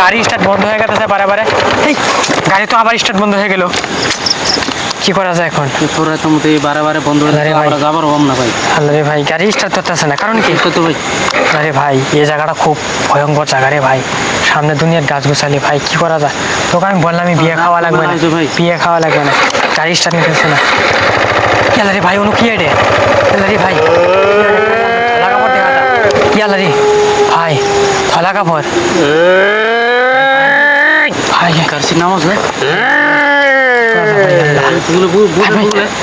গাড়ি স্টার্ট বন্ধ হয়ে গেছে বারে এই গাড়ি তো আবার স্টার্ট বন্ধ হয়ে গেল কি করা যায় এখন তোরা তো মোটামুটি বারে বন্ধ হয়ে আমরা যাবার হম না ভাই আল্লাহ রে ভাই গাড়ি স্টার্ট করতেছে না কারণ কি তো ভাই আরে ভাই এই জায়গাটা খুব ভয়ঙ্কর জায়গা রে ভাই সামনে দুনিয়ার গাছ গোছালি ভাই কি করা যায় তোকে আমি বললাম বিয়ে খাওয়া লাগবে না বিয়ে খাওয়া লাগবে না গাড়ি স্টার্ট নিতেছে না আল্লাহ রে ভাই অনু কি এডে আল্লাহ রে ভাই থলা কাপড় দেখা যায় কি আল্লাহ রে ভাই থলা কাপড় ভাই কারসি নামাজ ভাই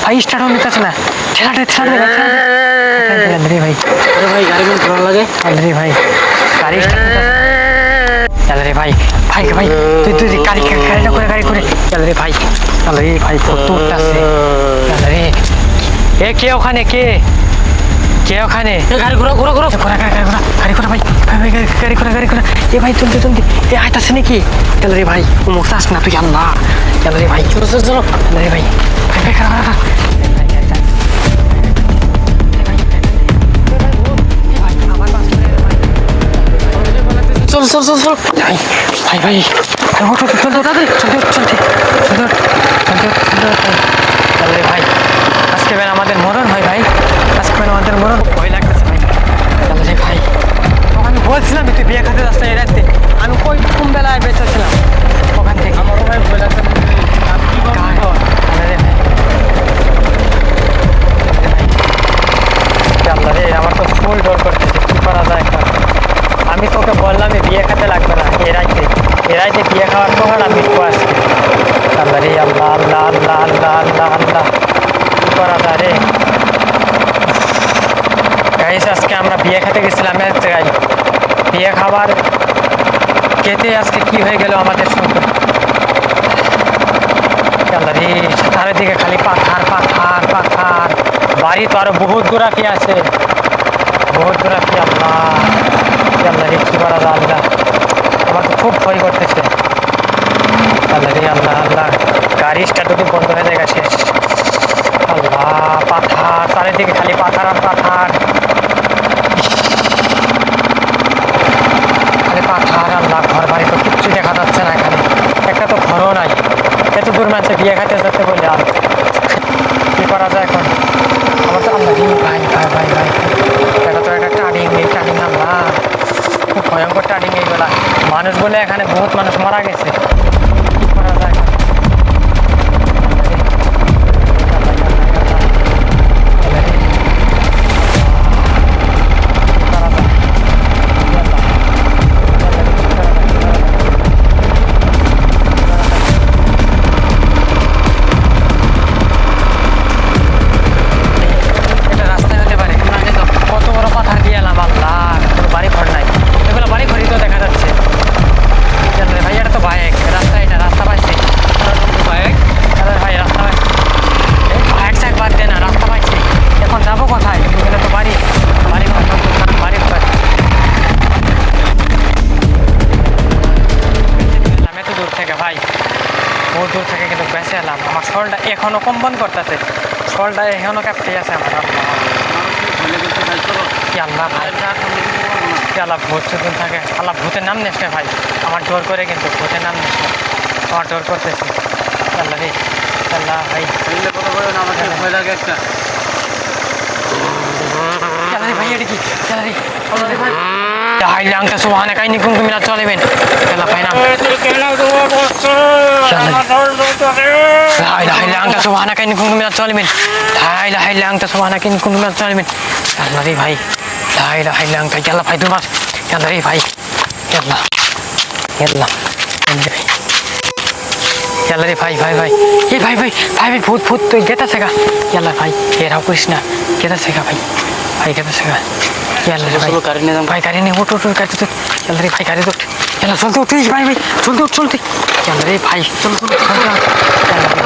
ভাই স্টার্ট নিতেছে না ঠেলাটা রে ভাই আরে ভাই গাড়ি মন ভালো লাগে আল্লাহ রে ভাই গাড়ি আল্লাহ রে ভাই ভাই ভাই তুই গাড়িটা করে আল্লাহ রে ভাই আল্লাহ রে ভাই কত উঠতেছে আল্লাহ রে কে ওখানে কে ওখানে গাড়ি ঘোরা গাড়ি ঘোরা ভাই গাড়ি ঘোরা এ ভাই চলতে এ আইতাছে নাকি আল্লাহ রে ভাই মুখ চাস না তুই আল্লাহ আল্লাহ রে ভাই চলো আল্লাহ রে ভাই ভাই খারাপ চল ভাই ভাই ভাই আজকে বেলা আমাদের মরণ হয় ভাই আজকে বেলা আমাদের মরণ ভয় লাগতেছে ভাই ভাই আমি বলছিলাম তুই বিয়ে খাতে যাস না এই রাতে আমি কোন বেলায় বেঁচেছিলাম ওখান থেকে আমারও ভাই ভয় লাগছে আল্লাহ রে আমার তো ফুল ডর করতেছে কি করা যায় এখন আমি তোকে বললাম বিয়ে খেতে লাগবে না এরাইতে বিয়ে খাওয়ার পর আমি আজকে আল্লাহ রে আল্লাহ আল্লাহ আল্লাহ আল্লাহ আল্লাহ আল্লাহ কি করা যায় রে গাইস আজকে আমরা বিয়ে খেতে গেছিলাম এক জায়গায় বিয়ে খাবার খেতে আজকে কি হয়ে গেল আমাদের সঙ্গে আল্লাহ রে চারিদিকে খালি পাথার বাড়ি তো আরো বহুত দূরাকি আছে আল্লাহ রে কি করা যায় আল্লাহ আমার তো খুব ভয় করতেছে আল্লাহ রে আল্লাহ আল্লাহ গাড়ি স্টার্ট যদি বন্ধ হয়ে যায় শেষ আল্লাহ পাথার চারিদিকে খালি পাথার আল্লাহ ঘর বাড়ি তো কিচ্ছু দেখা যাচ্ছে না এখানে একটা তো ঘরও নাই এত দূর মানুষে বিয়ে খাতে যেতে বলে আর কি করা যায় এখন আমার তো আল্লাহ ভাই এটা তো একটা টার্নিং আল্লাহ খুব ভয়ঙ্কর টার্নিং এইগুলা মানুষ বলে এখানে বহুত মানুষ মারা গেছে কি করা যায় দূর থেকে কিন্তু বেঁচে এলাম আমার শরীরটা এখনো কম্পন করতেছে শরীরটা এখনো কাঁপতে আছে আমার কি আল্লাহ ভাই কি আল্লাহ ভূত চুতুন থাকে আল্লাহ ভূতের নাম নেস ভাই আমার ডোর করে কিন্তু ভূতের নাম নেস আমার ডোর করতেছে আল্লাহ রে আল্লাহ ভাই ভয় লাগে একটা ভাই এটা কি ভাই Dahil lang sa suhana kayo ni kung kuminat sa alimin. Kala pa yun. Dahil lang sa suhana kayo ni kung kuminat sa alimin. Dahil lang sa suhana kayo ni kung kuminat sa alimin. Yalla रे भाई. Dahil lang kayo. Yalla भाई Dumas. Yalla रे भाई. Yalla. Yalla रे भाई. ये भाई भूत तो गेता सेगा. Yalla भाई. ये राव कृष्णा. गेता सेगा भाई. भाई गेता सेगा. यार रे भाई गाड़ी ने उठ गाड़ी तो चल रे भाई गाड़ी तो चल चलते उठ भाई चलते यार रे भाई चल